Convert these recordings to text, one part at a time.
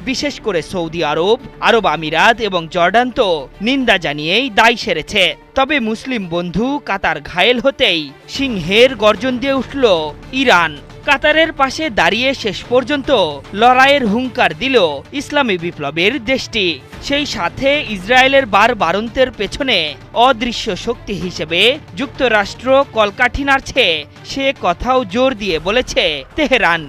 বিশেষ করে সৌদি আরব, আরব আমিরাত এবং জর্ডান তো নিন্দা জানিয়েই দায় সেরেছে। তবে মুসলিম বন্ধু কাতার ঘায়েল হতেই সিংহের গর্জন দিয়ে উঠল ইরান। কাতারের পাশে দাঁড়িয়ে শেষ পর্যন্ত লড়াইয়ের হুঙ্কার দিল ইসলামী বিপ্লবের দেশটি। সেই সাথে ইসরায়েলের বারবারন্তের পেছনে অদৃশ্য শক্তি হিসেবে যুক্তরাষ্ট্র কলকাঠি নাড়ছে, সে কথাও জোর দিয়ে বলেছে তেহরান।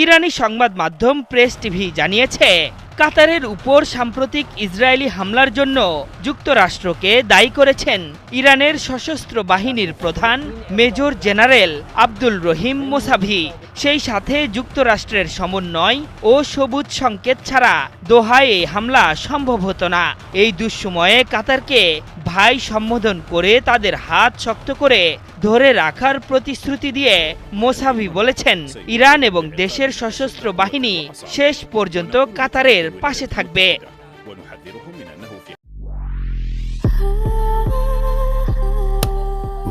ইরানি সংবাদ মাধ্যম প্রেস টিভি জানিয়েছে, কাতারের উপর সাম্প্রতিক ইসরায়েলি হামলার জন্য যুক্তরাষ্ট্রকে দায়ী করেছেন ইরানের সশস্ত্র বাহিনীর প্রধান মেজর জেনারেল আব্দুল রহিম মোসাভি। সেই সাথে যুক্তরাষ্ট্রের সমন্বয় ও সবুজ সংকেত ছাড়া দোহায় এই হামলা সম্ভব হতো না। এই দুঃসময়ে কাতারকে ভাই সম্বোধন করে তাদের হাত শক্ত করে ধরে রাখার প্রতিশ্রুতি দিয়ে মোসাভি বলেছেন, ইরান এবং দেশের সশস্ত্র বাহিনী শেষ পর্যন্ত কাতারের পাশে থাকবে।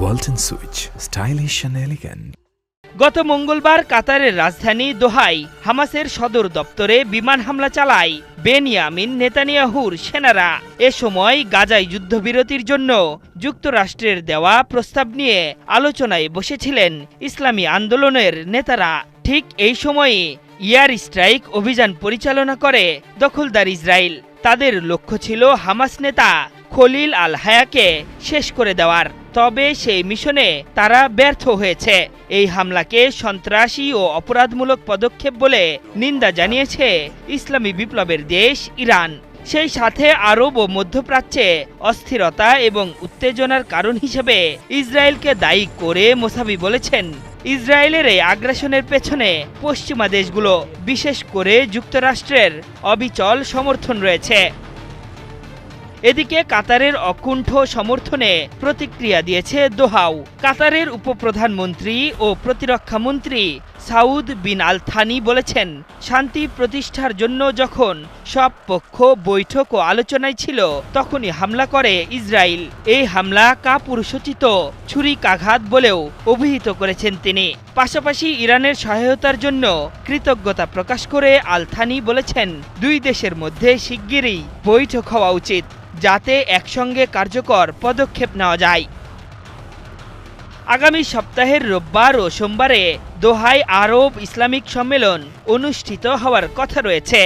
Walton switch, stylish and elegant. গত মঙ্গলবার কাতারের রাজধানী দোহায় হামাসের সদর দপ্তরে বিমান হামলা চালায় বেনিয়ামিন নেতানিয়াহুর সেনারা। এ সময় গাজায় যুদ্ধবিরতির জন্য যুক্তরাষ্ট্রের দেওয়া প্রস্তাব নিয়ে আলোচনায় বসেছিলেন ইসলামী আন্দোলনের নেতারা। ঠিক এই সময়ে এয়ার স্ট্রাইক অভিযান পরিচালনা করে দখলদার ইসরায়েল। তাদের লক্ষ্য ছিল হামাস নেতা খলিল আল হায়াকে শেষ করে দেওয়ার। তবে সেই মিশনে তারা ব্যর্থ হয়েছে। এই হামলাকে সন্ত্রাসী ও অপরাধমূলক পদক্ষেপ বলে নিন্দা জানিয়েছে ইসলামী বিপ্লবের দেশ ইরান। সেই সাথে আরব ও মধ্যপ্রাচ্যে অস্থিরতা এবং উত্তেজনার কারণ হিসেবে ইসরায়েলকে দায়ী করে মোসাভি বলেছেন, ইসরায়েলের এই আগ্রাসনের পেছনে পশ্চিমা দেশগুলো, বিশেষ করে যুক্তরাষ্ট্রের অবিচল সমর্থন রয়েছে। এদিকে কাতারের অকুণ্ঠ সমর্থনে প্রতিক্রিয়া দিয়েছে দোহাও। কাতারের উপপ্রধানমন্ত্রী ও প্রতিরক্ষা মন্ত্রী সাউদ বিন আল থানি বলেছেন, শান্তি প্রতিষ্ঠার জন্য যখন সব পক্ষ বৈঠক ও আলোচনায় ছিল তখনই হামলা করে ইসরায়েল। এই হামলা কাপুরুষোচিত ছুরিকাঘাত বলেও অভিহিত করেছেন তিনি। পাশাপাশি ইরানের সহায়তার জন্য কৃতজ্ঞতা প্রকাশ করে আল থানি বলেছেন, দুই দেশের মধ্যে শিগগিরই বৈঠক হওয়া উচিত, যাতে একসঙ্গে কার্যকর পদক্ষেপ নেওয়া যায়। আগামী সপ্তাহের রোববার ও সোমবারে দোহায় আরব ইসলামিক সম্মেলন অনুষ্ঠিত হওয়ার কথা রয়েছে।